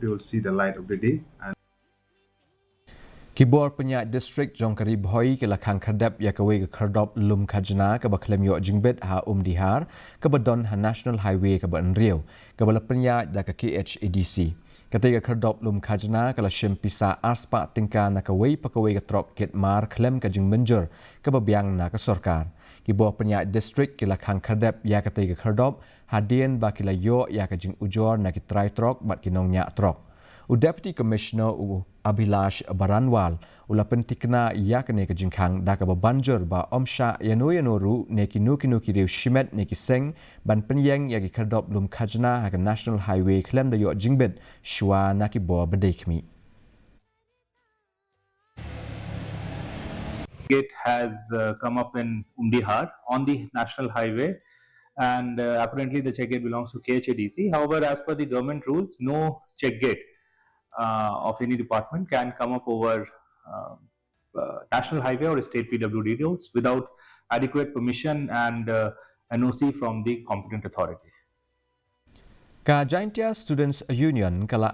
they will see the light of the day. And Kibor penyak district jongkari Bhoi ke Khang Khardep ya kawe ke Khyrdop lum Khajna ke baklem yo jingbet ha dihar ke badon ha national highway ke ban riau ke bala penyak da ke KHADC. Ketika Khyrdop lum Khajna ke la shim pisa arspa tingka na kawe pakawe ke trok ket mar klem ke jing menjur ke babiang na ke sorkar. Kibor penyak district ke Khang Khardep ya ketika Khyrdop hadien ba ke la yo ya ke jing ujor na ke trai trok bat kinong nyak trok. Deputy Commissioner Abhilash Baranwal ula pentikna ia kene ke jingkang da ka banjur ba omsha yanoru neki nuki riu shimet neki seng ban penyeng ya ki Khyrdop lum Khajna ha national highway klem da yo jingbet shwa naki bo bedekmi. It has come up in Umdihar on the national highway, and apparently the check gate belongs to KHADC. However, as per the government rules, no check gate of any department can come up over national highway or state PWD roads without adequate permission and NOC from the competent authority. Ka Jaintia Students Union kala